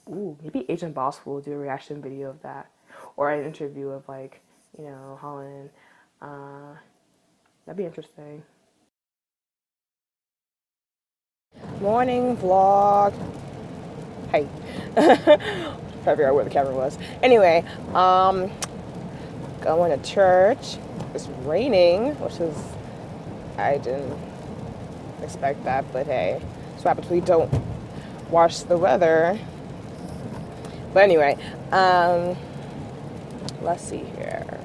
Ooh, maybe Agent Boss will do a reaction video of that, or an interview of like, Holland. Uh, that'd be interesting. Morning vlog. Hey. Trying to figure out where the camera was. Anyway, going to church. It's raining, which is, I didn't expect that, but hey, so happens we don't watch the weather. But anyway, let's see here.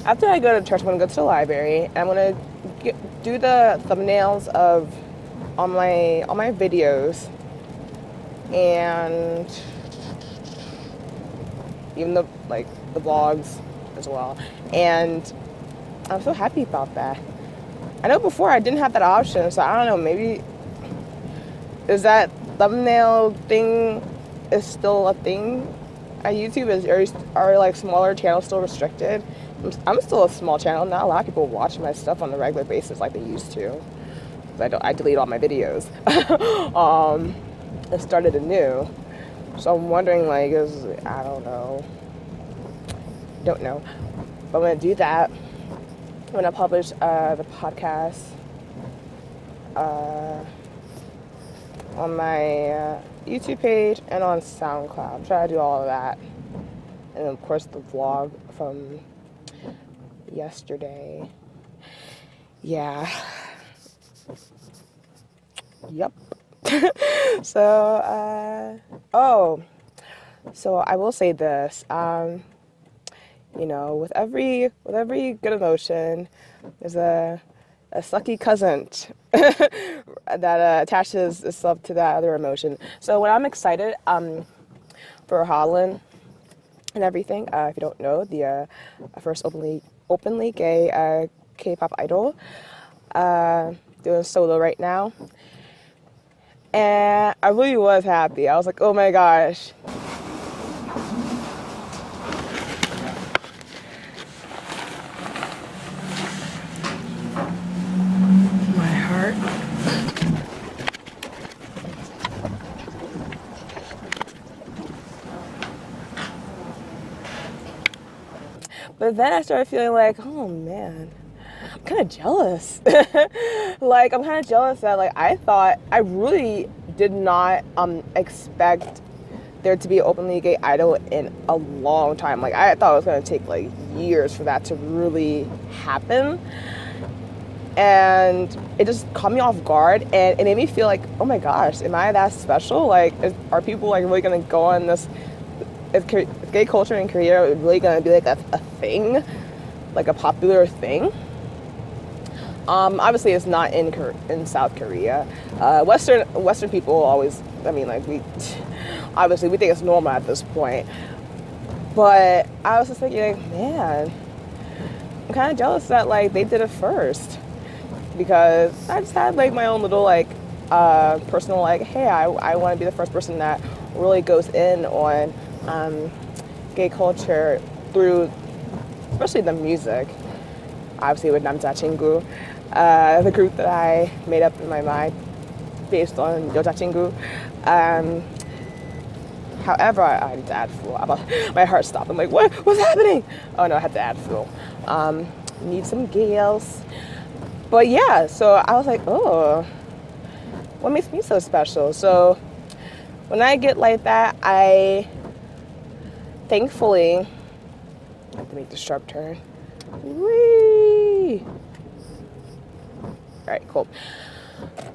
After I go to church, I'm gonna go to the library and I'm gonna do the thumbnails of all my videos, and even the vlogs as well. And I'm so happy about that. I know before I didn't have that option, so I don't know, maybe is that thumbnail thing is still a thing at YouTube? Are like smaller channels still restricted? I'm still a small channel. Not a lot of people watch my stuff on a regular basis like they used to. I delete all my videos. I started anew. So I'm wondering, like, I don't know. But I'm gonna do that. I'm gonna publish the podcast on my YouTube page and on SoundCloud. I'm trying to do all of that. And then, of course, the vlog from yesterday. Yeah. Yep. So, so I will say this. With every good emotion, there's a sucky cousin that attaches itself to that other emotion. So when I'm excited for Holland and everything, if you don't know, the first openly gay K-pop idol, doing solo right now, and I really was happy. I was like, oh my gosh. But then I started feeling like, oh man, I'm kind of jealous. Like, I'm kind of jealous that, like, I really did not expect there to be an openly gay idol in a long time. Like, I thought it was going to take, like, years for that to really happen. And it just caught me off guard, and it made me feel like, oh my gosh, am I that special? Like, are people, like, really going to go on this? Is gay culture in Korea really going to be like a thing, like a popular thing? Obviously, it's not in South Korea. Western people always, we think it's normal at this point. But I was just thinking, like, man, I'm kind of jealous that, like, they did it first, because I just had, like, my own little, like, personal, like, hey, I want to be the first person that really goes in on gay culture through, especially the music. Obviously with 남자 친구, the group that I made up in my mind based on 여자 친구. However, I need to add fuel. My heart stopped. I'm like, what's happening? Oh no, I had to add fuel. Need some gals. But yeah, so I was like, oh, what makes me so special? So when I get like that, thankfully, I have to make the sharp turn. Whee! All right, cool.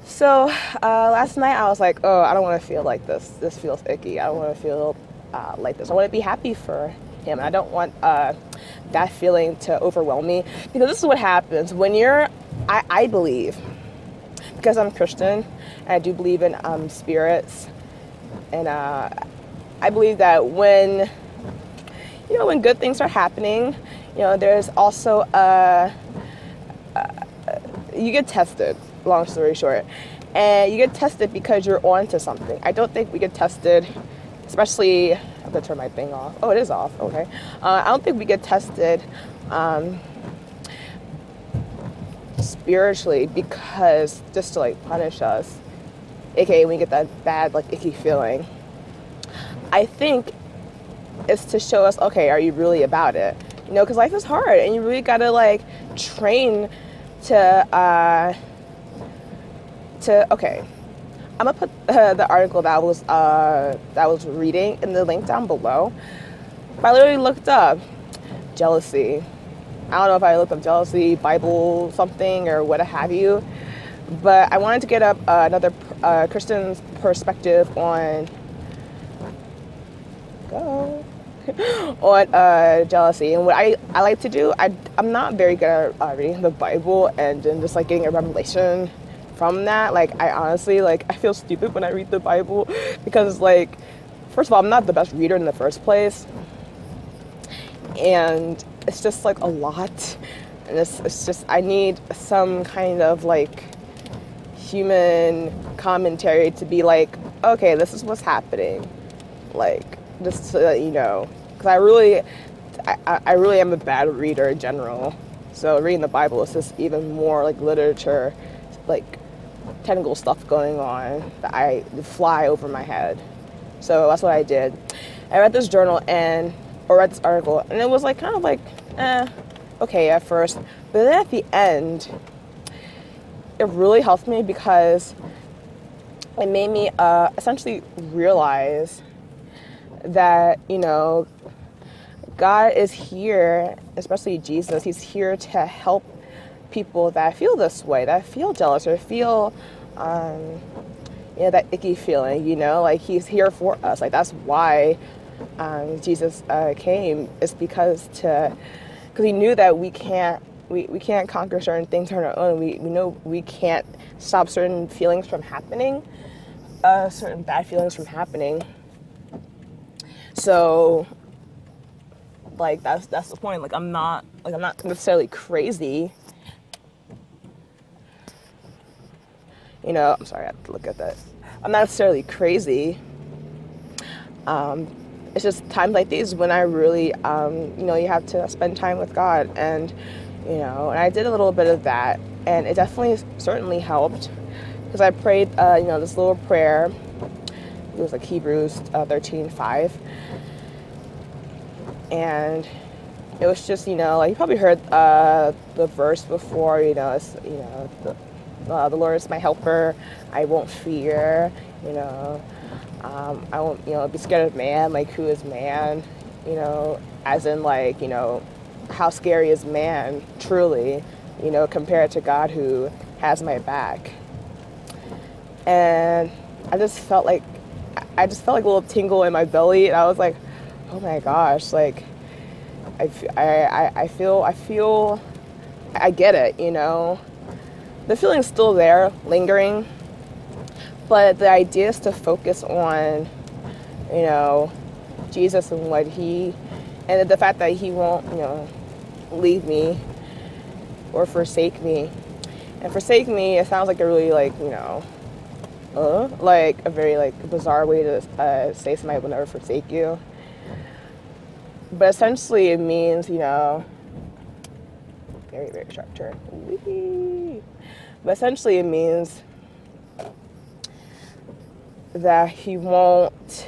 So last night I was like, oh, I don't want to feel like this. This feels icky. I don't want to feel like this. I want to be happy for him. I don't want that feeling to overwhelm me, because this is what happens when I believe, because I'm Christian, and I do believe in spirits, and I believe that when good things are happening, there's also you get tested, long story short, and you get tested because you're on to something. I don't think we get tested, especially, I have to turn my thing off. Oh, it is off, okay. I don't think we get tested spiritually because just to, like, punish us, aka when you get that bad, like, icky feeling. I think it's to show us, okay, are you really about it? You know, because life is hard, and you really gotta like train to okay. I'm gonna put the article that was reading in the link down below. But I literally looked up jealousy. I don't know if I looked up jealousy, Bible something, or what have you. But I wanted to get up another Christian's perspective on jealousy. And what I like to do, I'm not very good at reading the Bible and then just like getting a revelation from that. Like, I honestly, like, I feel stupid when I read the Bible because, like, first of all, I'm not the best reader in the first place. And it's just like a lot. And it's just, I need some kind of like human commentary to be like, okay, this is what's happening. Like, just so that you know. Because I really am a bad reader in general. So reading the Bible is just even more like literature, like technical stuff going on that I fly over my head. So that's what I did. I read this journal or read this article, and it was like kind of like, okay at first. But then at the end, it really helped me because it made me essentially realize that, you know, God is here, especially Jesus, he's here to help people that feel this way, that feel jealous or feel, you know, that icky feeling, you know, like he's here for us. Like, that's why Jesus came, is because he knew that we can't conquer certain things on our own. We know we can't stop certain feelings from happening, certain bad feelings from happening. So, like, that's the point. Like, I'm not necessarily crazy. You know, I'm sorry, I have to look at that. I'm not necessarily crazy. It's just times like these when I really, you know, you have to spend time with God, and, you know, and I did a little bit of that, and it certainly helped, because I prayed, you know, this little prayer. It was like Hebrews 13:5, and it was just, you know, like, you probably heard the verse before, you know, it's, you know, the Lord is my helper, I won't fear, you know, I won't, you know, be scared of man. Like, who is man, you know, as in, like, you know, how scary is man truly, you know, compared to God who has my back. And I just felt like a little tingle in my belly, and I was like, oh my gosh, like, I get it, you know. The feeling's still there, lingering, but the idea is to focus on, you know, Jesus and and the fact that he won't, you know, leave me or forsake me. And forsake me, it sounds like a really, like, you know, like a very, like, bizarre way to say somebody will never forsake you. But essentially it means, you know, very, very sharp turn. Whee! But essentially it means that he won't,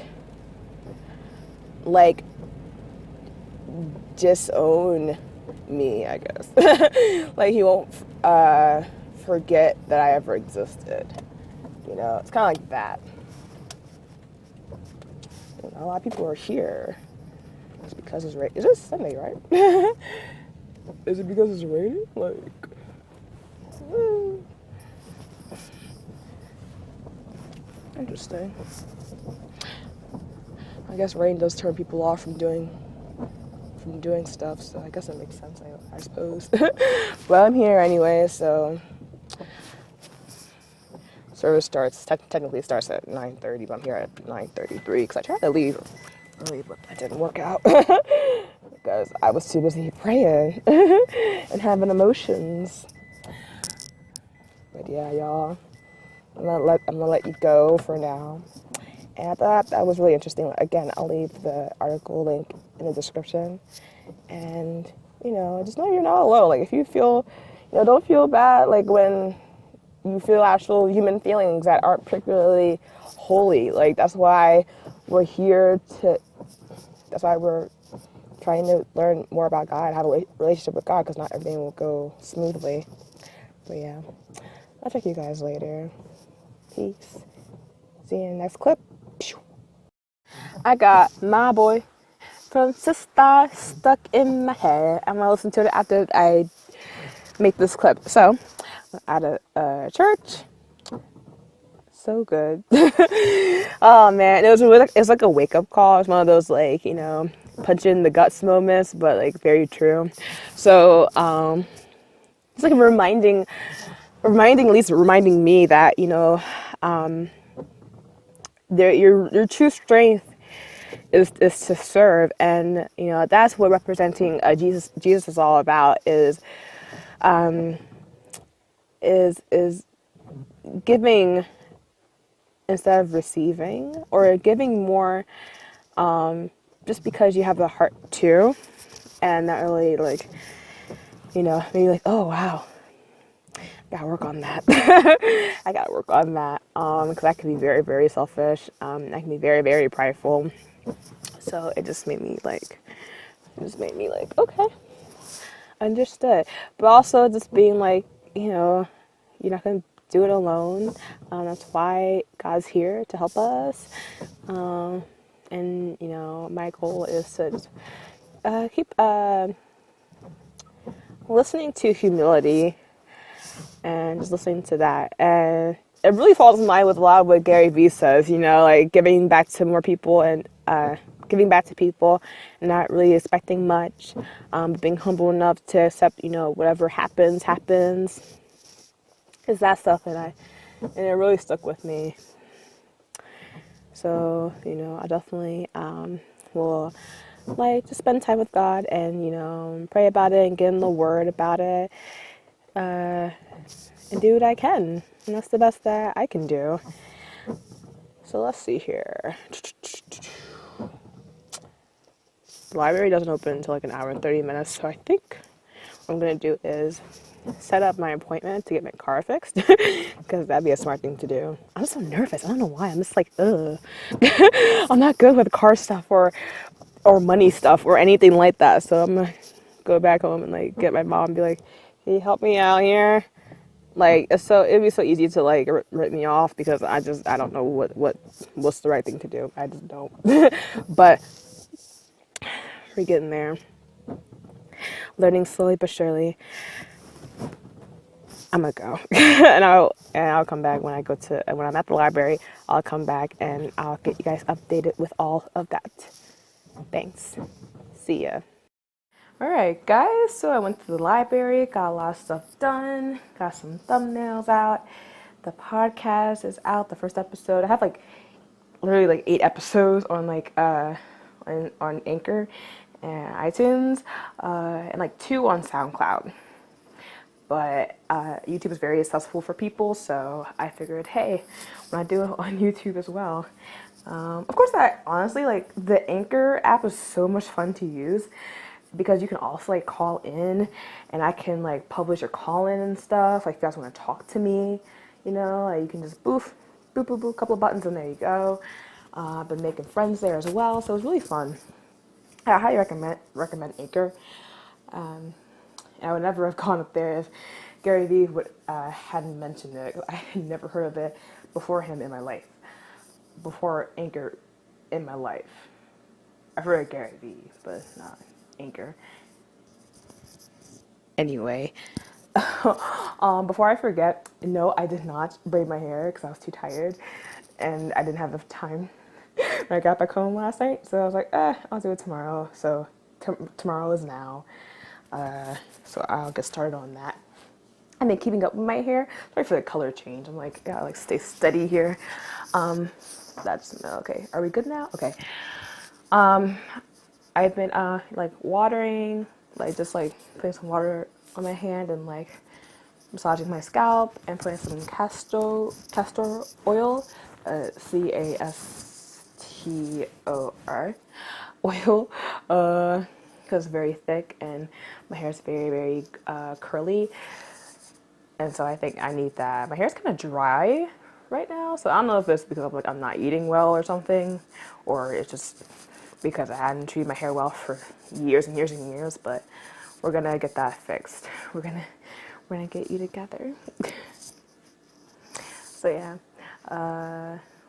like, disown me, I guess. Like, he won't forget that I ever existed. You know, it's kind of like that. You know, a lot of people are here. It's because it's raining. Is this Sunday, right? Is it because it's raining? Like, interesting. I guess rain does turn people off from doing stuff, so I guess that makes sense, I suppose. Well, I'm here anyway, so service technically starts at 9:30, but I'm here at 9:33 because I tried to leave early, but that didn't work out because I was too busy praying and having emotions. But yeah, y'all, I'm gonna let you go for now. And I thought that was really interesting. Again, I'll leave the article link in the description. And, you know, just know you're not alone. Like, if you feel, you know, don't feel bad, like, when you feel actual human feelings that aren't particularly holy. Like, that's why we're here to, that's why we're trying to learn more about God, have a relationship with God, because not everything will go smoothly. But yeah, I'll check you guys later. Peace. See you in the next clip. I got My Boy from Sister stuck in my head. I'm gonna listen to it after I make this clip. So, at a church. So good. Oh man, it was like a wake up call. It's one of those, like, punch in the guts moments, but like very true. So it's like reminding me that your true strength is to serve, and that's what representing Jesus is all about, is giving instead of receiving, or giving more just because you have the heart to, and not really like maybe like, oh wow, gotta work on that. I gotta work on that because I can be very, very selfish. I can be very, very prideful. So it just made me like okay, understood. But also just being like, you're not gonna do it alone. That's why God's here to help us. And my goal is to just, keep listening to humility and just listening to that. And it really falls in line with a lot of what Gary Vee says, like giving back to more people, and giving back to people and not really expecting much, being humble enough to accept, whatever happens. Is that stuff, and it really stuck with me. So, I definitely will like to spend time with God and, pray about it and get in the Word about it, and do what I can. And that's the best that I can do. So let's see here. The library doesn't open until like an hour and 30 minutes, so I think what I'm going to do is set up my appointment to get my car fixed, because that'd be a smart thing to do. I'm so nervous. I don't know why. I'm just like, ugh. I'm not good with car stuff or money stuff or anything like that. So I'm gonna go back home and like get my mom and be like, can you help me out here? Like, it'd be so easy to like rip me off, because I don't know what's the right thing to do. I just don't. But we're getting there. Learning slowly but surely. I'm gonna go, and I'll come back when I'm at the library. I'll come back and I'll get you guys updated with all of that. Thanks. See ya. All right, guys. So I went to the library, got a lot of stuff done, got some thumbnails out. The podcast is out. The first episode. I have like literally like 8 episodes on like on Anchor and iTunes, and like 2 on SoundCloud. But YouTube is very accessible for people, so I figured, hey, why not do it on YouTube as well? Of course, I honestly, like, the Anchor app is so much fun to use, because you can also like call in, and I can like publish your call in and stuff. Like, if you guys want to talk to me, like, you can just boop, boop, boop, boop, a couple of buttons, and there you go. I've been making friends there as well, so it was really fun. I highly recommend Anchor. I would never have gone up there if Gary Vee hadn't mentioned it. I had never heard of it before him in my life. Before Anchor in my life. I've heard of Gary Vee, but not Anchor. Anyway, before I forget, no, I did not braid my hair because I was too tired and I didn't have enough time when I got back home last night. So I was like, I'll do it tomorrow. So tomorrow is now. So I'll get started on that. And then keeping up with my hair. Sorry for the color change. I'm like, gotta like stay steady here. That's okay. Are we good now? Okay. I've been like watering, like just like putting some water on my hand and like massaging my scalp and putting some castor oil, CASTOR oil, because it's very thick and my hair is very, very curly, and so I think I need that. My hair is kind of dry right now. So I don't know if it's because I'm not eating well or something, or it's just because I hadn't treated my hair well for years and years and years. But we're gonna get that fixed. We're gonna get you together. So yeah.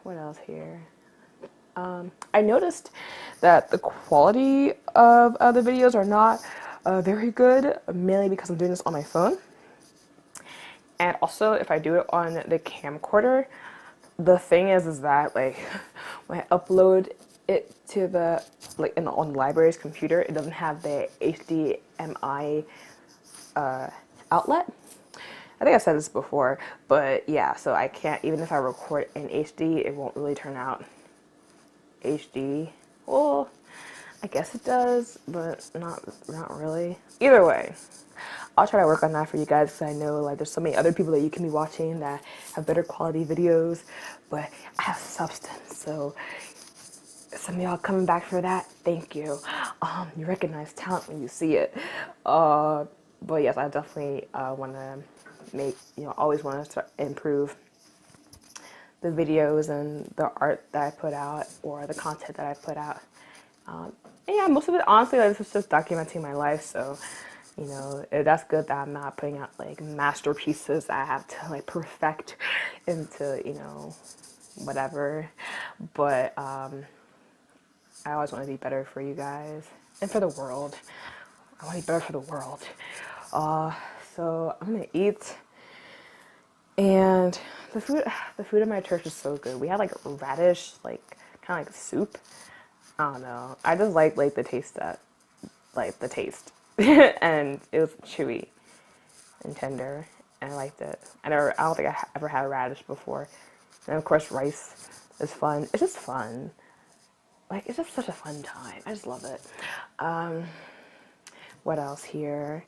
What else here? I noticed that the quality of the videos are not very good, mainly because I'm doing this on my phone. And also, if I do it on the camcorder, the thing is that like when I upload it to the on the library's computer, it doesn't have the HDMI outlet. I think I said this before, but yeah, so I can't, even if I record in HD, it won't really turn out HD. Well, I guess it does, but not really. Either way, I'll try to work on that for you guys because I know like there's so many other people that you can be watching that have better quality videos, but I have substance. So some of y'all coming back for that, thank you. You recognize talent when you see it. But yes, I definitely want to make, always want to improve the videos and the art that I put out or the content that I put out. And yeah, most of it, honestly, like, this is just documenting my life. So, that's good that I'm not putting out like masterpieces that I have to like perfect into, whatever. But I always want to be better for you guys and for the world. I want to be better for the world. So I'm gonna eat. And the food in my church is so good. We had like radish, like kind of like soup. I don't know. I just like the taste the taste, and it was chewy and tender, and I liked it. I don't think I ever had radish before. And of course, rice is fun. It's just fun. Like it's just such a fun time. I just love it. What else here?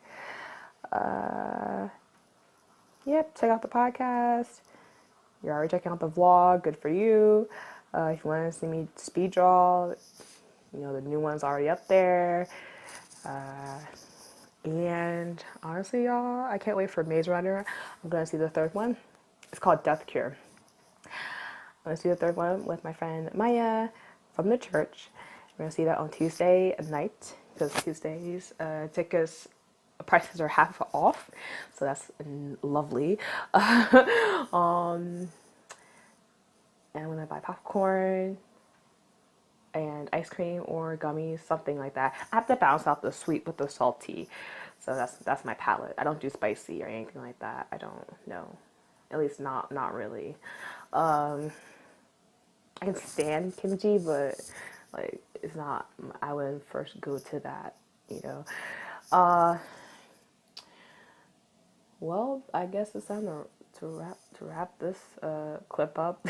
Yep, check out the podcast. You're already checking out the vlog. Good for you. If you want to see me speed draw, the new one's already up there. And honestly, y'all, I can't wait for Maze Runner. I'm going to see the third one. It's called Death Cure. I'm going to see the third one with my friend Maya from the church. We're going to see that on Tuesday night because Tuesdays tickets prices are half off, so that's lovely. And I'm gonna buy popcorn and ice cream or gummies, something like that. I have to balance out the sweet with the salty, so that's my palate. I don't do spicy or anything like that. I don't know, at least not really. I can stand kimchi, but like it's not. I wouldn't first go to that, Well, I guess it's time to wrap this clip up.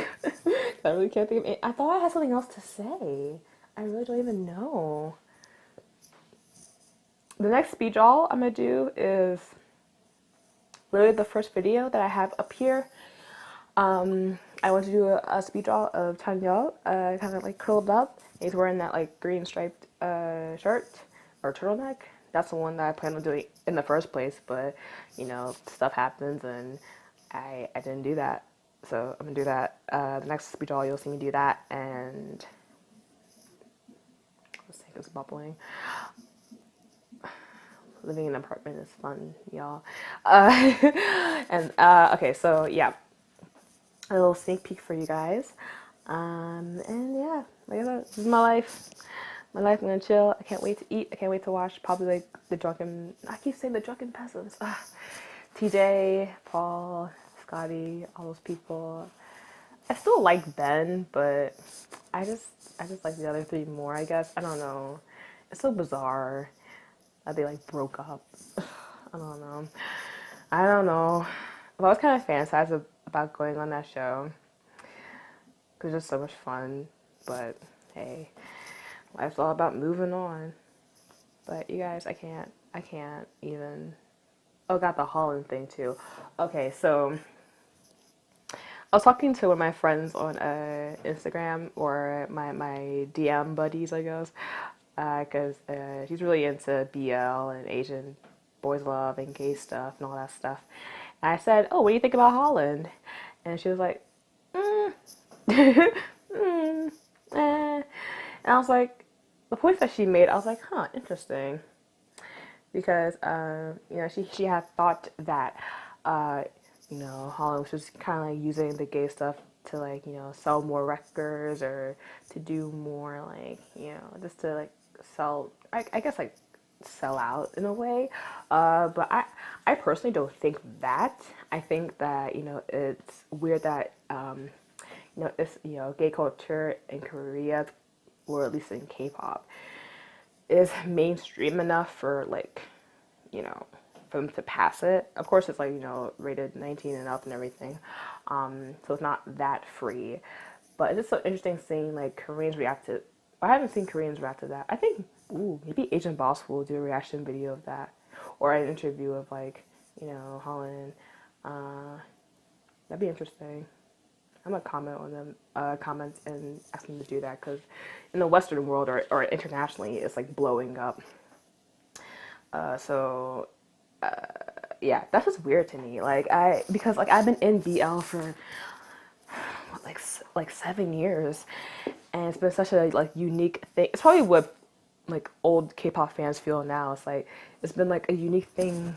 I really can't think of it. I thought I had something else to say. I really don't even know. The next speech all I'm gonna do is literally the first video that I have up here. I want to do a speech all of Tanya, kind of like curled up. He's wearing that like green striped shirt or turtleneck. That's the one that I planned on doing in the first place, but stuff happens and I didn't do that. So I'm gonna do that. The next speech all you'll see me do that, and let's think it's bubbling. Living in an apartment is fun, y'all. And okay, so yeah, a little sneak peek for you guys. And yeah, like I said, this is my life. My life, I'm gonna chill. I can't wait to eat. I can't wait to watch probably like I keep saying the drunken peasants. TJ, Paul, Scotty, all those people. I still like Ben, but I just like the other three more, I guess. I don't know. It's so bizarre that they like broke up. I don't know. I've always kind of fantasized about going on that show because it's just so much fun. But hey, life's all about moving on. But you guys, I can't even. Oh, got the Holland thing too. Okay, so I was talking to one of my friends on Instagram, or my DM buddies, I guess, because she's really into BL and Asian boys love and gay stuff and all that stuff. And I said, "Oh, what do you think about Holland?" And she was like, mm, mm, eh. And I was like, the points that she made, I was like, huh, interesting. Because, she had thought that, uh, Holland was just kind of like using the gay stuff to like, sell more records or to do more like, just to like sell, I guess like sell out in a way. But I personally don't think that. I think that, it's weird that, it's, gay culture in Korea, or at least in K-pop, is mainstream enough for like, you know, for them to pass it. Of course, it's like, rated 19 and up and everything. So it's not that free. But it's just so interesting seeing like Koreans react to. I haven't seen Koreans react to that. I think, maybe Agent Boss will do a reaction video of that, or an interview of like, Holland. Uh, that'd be interesting. I'm gonna comment on them, comments and ask them to do that because in the Western world or internationally, it's like blowing up. So yeah, that's just weird to me. Like because like I've been in BL for what, like 7 years, and it's been such a like unique thing. It's probably what like old K-pop fans feel now. It's like it's been like a unique thing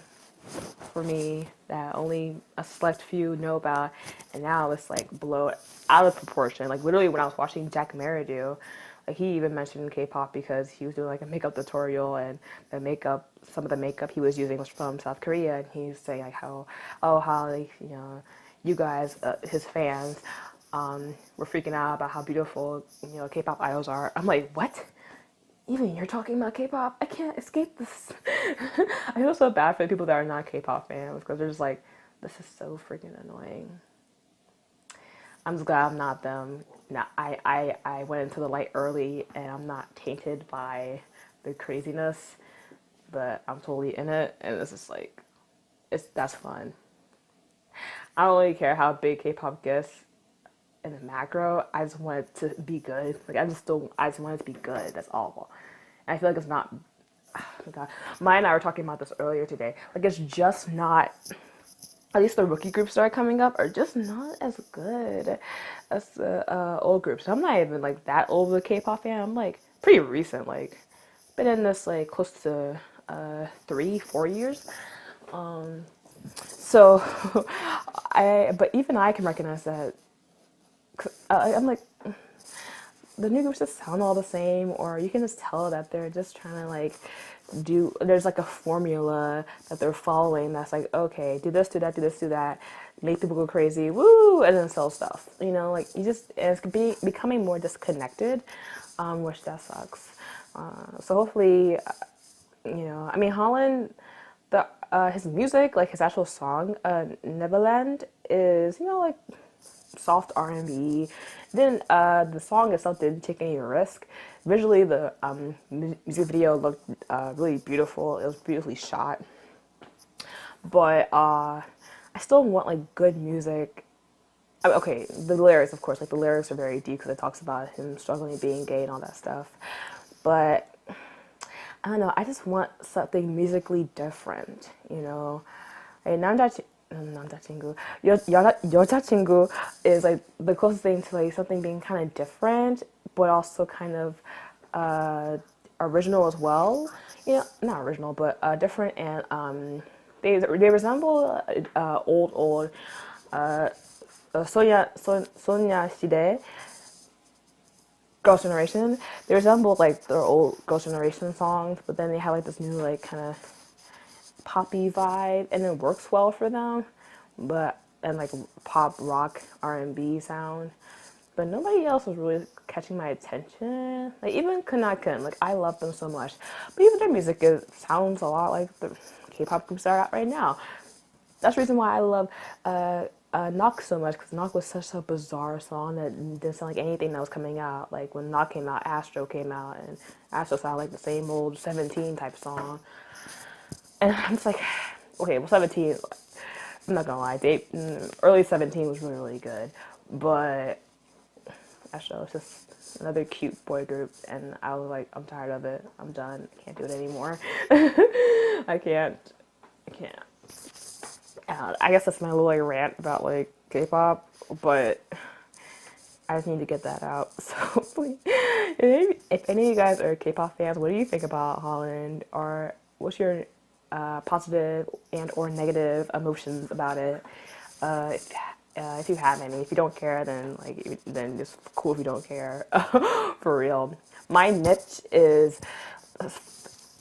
for me that only a select few know about, and now it's like blown out of proportion. Like literally, when I was watching Jack Meridew, like he even mentioned K-pop because he was doing like a makeup tutorial, and some of the makeup he was using was from South Korea, and he's saying like how like, you guys, his fans, were freaking out about how beautiful K-pop idols are. I'm like, what? Even you're talking about K-pop? I can't escape this. I feel so bad for the people that are not K-pop fans because they're just like, this is so freaking annoying. I'm just glad I'm not them. Now, I went into the light early and I'm not tainted by the craziness, but I'm totally in it, and it's just like, that's fun. I don't really care how big K-pop gets in the macro. I just want it to be good. Like I just want it to be good. That's all. And I feel like it's not. Oh my God, Maya and I were talking about this earlier today. Like it's just not. At least the rookie groups that are coming up are just not as good as the old groups. I'm not even like that old of a K-pop fan. I'm like pretty recent. Like been in this like close to 3-4 years. So but even I can recognize that. I'm like, the new groups just sound all the same, or you can just tell that they're just trying to like there's like a formula that they're following that's like, okay, do this, do that, do this, do that, make people go crazy, woo, and then sell stuff. Like you just, and it's becoming more disconnected, which that sucks. So hopefully, I mean, Holland, his music, like his actual song, Neverland, is, like soft R&B. Then the song itself didn't take any risk. Visually, the music video looked really beautiful. It was beautifully shot. But I still want like good music. I mean, okay, the lyrics, of course, like the lyrics are very deep because it talks about him struggling being gay and all that stuff. But I don't know. I just want something musically different, And 남자친구, 여자친구 is like the closest thing to like something being kind of different, but also kind of original as well. Not original, but different, and they resemble old Sonia Side Girls' Generation. They resemble like their old Girls' Generation songs, but then they have like this new like kind of poppy vibe, and it works well for them, and like pop rock R&B sound. But nobody else was really catching my attention. Like even conent, like I love them so much, but even their music sounds a lot like the K-pop groups that are out right now. That's the reason why I love Knock so much, because Knock was such a bizarre song that didn't sound like anything that was coming out. Like when Knock came out, Astro came out, and Astro sounded like the same old 17 type song. And I'm just like, okay, well, 17, I'm not gonna lie, early 17 was really, really good. But Astro was just another cute boy group, and I was like, I'm tired of it. I'm done. I can't do it anymore. I can't. I guess that's my little like rant about like K-pop, but I just need to get that out. So hopefully, if any of you guys are K-pop fans, what do you think about Holland? Or what's your positive and or negative emotions about it? If you have any, if you don't care, then then it's cool if you don't care. For real, my niche is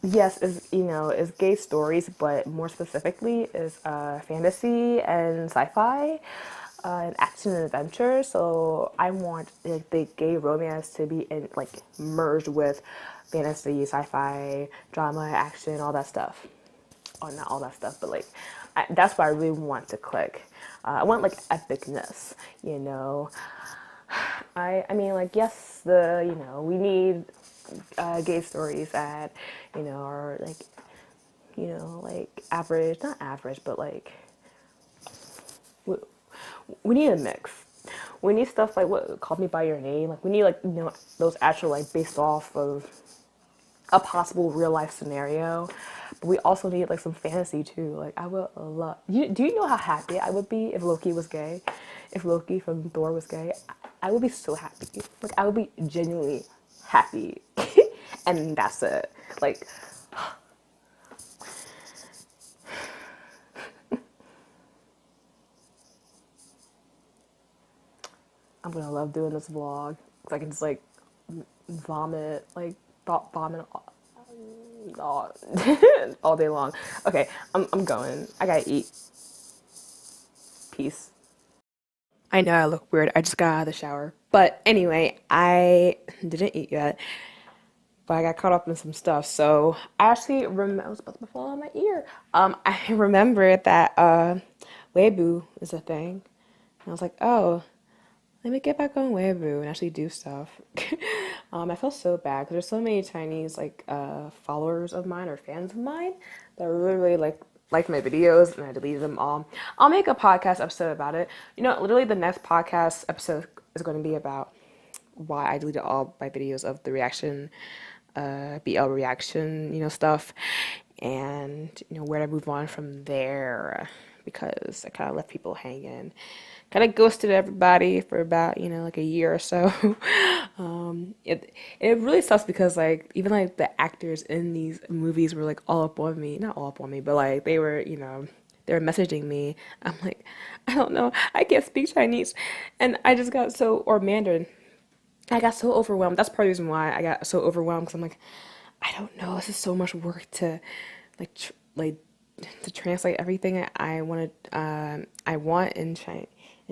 yes, is gay stories, but more specifically is fantasy and sci-fi, and action and adventure. So I want like the gay romance to be in like merged with fantasy, sci-fi, drama, action, all that stuff. Oh, not all that stuff, but like that's what I really want to click. I want like epicness, you know. I mean, like, yes, we need gay stories that are like like average, not average, but like we, we need a mix. We need stuff like what Call Me by Your Name. Like we need like those actual like based off of a possible real life scenario. But we also need like some fantasy too. Like I would love. Do you know how happy I would be if Loki was gay? If Loki from Thor was gay, I would be so happy. Like I would be genuinely happy, and that's it. Like I'm gonna love doing this vlog. 'Cause I can just like vomit, like thought vomit all, all day long. Okay, I'm going. I gotta eat. Peace. I know I look weird. I just got out of the shower. But anyway, I didn't eat yet, but I got caught up in some stuff. So I actually I was about to fall on my ear. I remember that Weibo is a thing. And I was like, oh, let me get back on Weibo and actually do stuff. I feel so bad because there's so many Chinese like followers of mine or fans of mine that really really like my videos, and I deleted them all. I'll make a podcast episode about it. Literally the next podcast episode is going to be about why I deleted all my videos of the reaction, BL reaction, stuff, and where to move on from there, because I kind of left people hanging, kind of ghosted everybody for about like a year or so. It really sucks because like even like the actors in these movies were like all up on me, not all up on me, but like they were they were messaging me. I'm like, I don't know, I can't speak Chinese, and I just got so or Mandarin. I got so overwhelmed. That's part of the reason why I got so overwhelmed, because I'm like, I don't know. This is so much work to like to translate everything I want in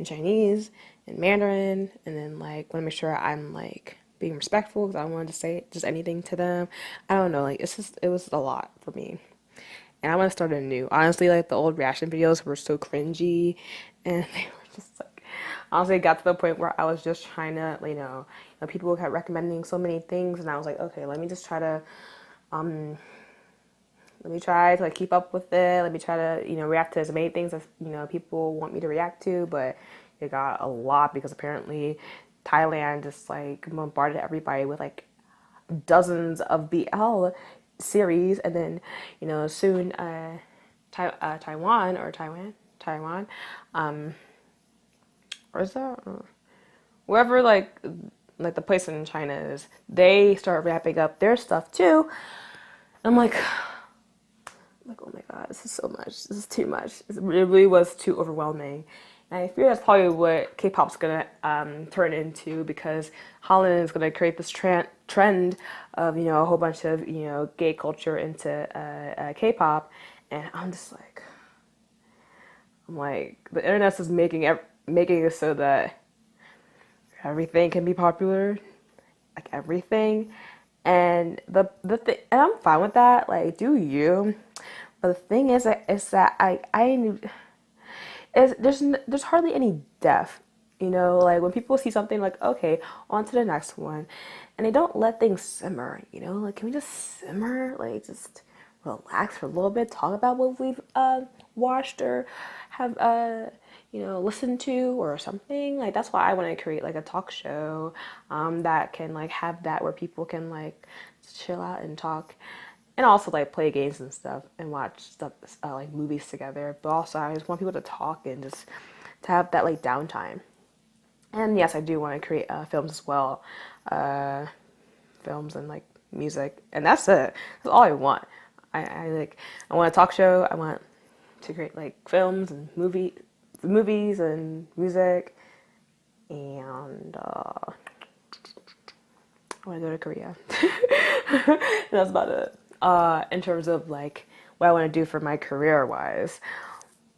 Chinese and Mandarin, and then like want to make sure I'm like being respectful because I don't want to say just anything to them. I don't know. Like it was a lot for me, and I want to start anew. Honestly, like the old reaction videos were so cringy, and they were just like, honestly, it got to the point where I was just trying to, people kept recommending so many things, and I was like, okay, let me just try to, let me try to like keep up with it. Let me try to, react to as many things as people want me to react to. But it got a lot because apparently Thailand just like bombarded everybody with like dozens of BL series, and then soon Taiwan, or is that wherever like the place in China is, they start wrapping up their stuff too. I'm like, oh my god, this is so much. This is too much. It really was too overwhelming. And I fear that's probably what K-pop's gonna turn into, because Holland is gonna create this trend of a whole bunch of gay culture into K-pop, and I'm like the internet is making it so that everything can be popular, like everything, and the thing, and I'm fine with that. Like, do you? But the thing is that I knew is there's hardly any depth. Like when people see something, like, okay, on to the next one, and they don't let things simmer. Like, can we just simmer? Like, just relax for a little bit, talk about what we've watched or have listened to or something. Like, that's why I want to create like a talk show that can like have that where people can like chill out and talk, and also like play games and stuff and watch stuff like movies together. But also I just want people to talk and just to have that like downtime. And yes, I do want to create films as well, uh, films and like music, and that's it. That's all I want. I want a talk show. I want to create like films and movies and music, and I want to go to Korea. And that's about it. In terms of like what I want to do for my career wise,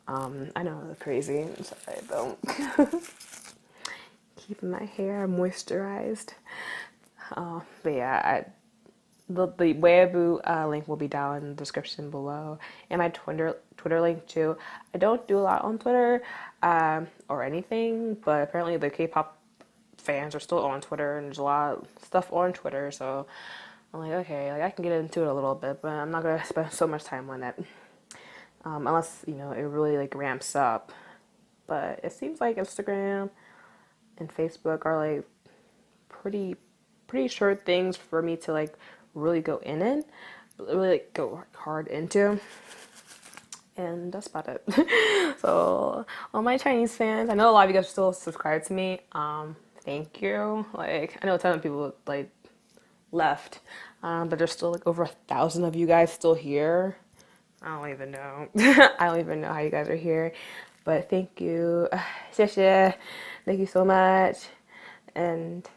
I know it's crazy. I'm sorry, I don't. Keeping my hair moisturized. But yeah, the Weibo link will be down in the description below, and my Twitter link too. I don't do a lot on Twitter or anything, but apparently the K-pop fans are still on Twitter, and there's a lot of stuff on Twitter. So I'm like, okay, like I can get into it a little bit, but I'm not gonna spend so much time on it unless it really like ramps up. But it seems like Instagram and Facebook are like pretty sure things for me to like really go in, really like go hard into, and that's about it. So all my Chinese fans, I know a lot of you guys still subscribe to me. Thank you. Like I know a ton of people like left, but there's still like over 1,000 of you guys still here. I don't even know. I don't even know how you guys are here, but thank you. 谢谢. Thank you so much, and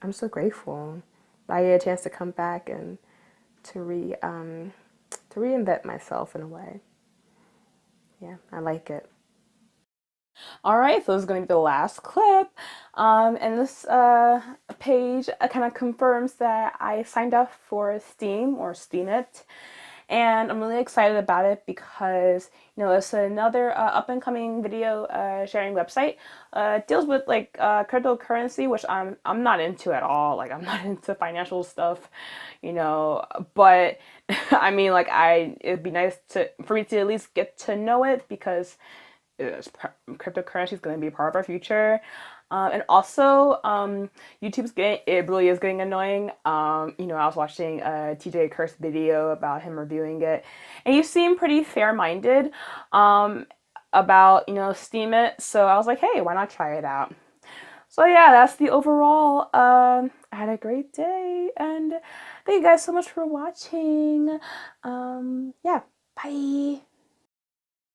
I'm so grateful that I get a chance to come back and to reinvent myself in a way. Yeah, I like it. All right, so this is going to be the last clip. And this page kind of confirms that I signed up for Steam or Steam It. And I'm really excited about it because it's another up and coming video sharing website. It deals with like cryptocurrency, which I'm not into at all. Like I'm not into financial stuff, But I mean, like it'd be nice for me to at least get to know it because cryptocurrency is going to be a part of our future. And also, it really is getting annoying. I was watching a TJ Kurt's video about him reviewing it, and he seemed pretty fair-minded about, Steam It. So I was like, hey, why not try it out? So yeah, that's the overall. I had a great day, and thank you guys so much for watching. Yeah, bye.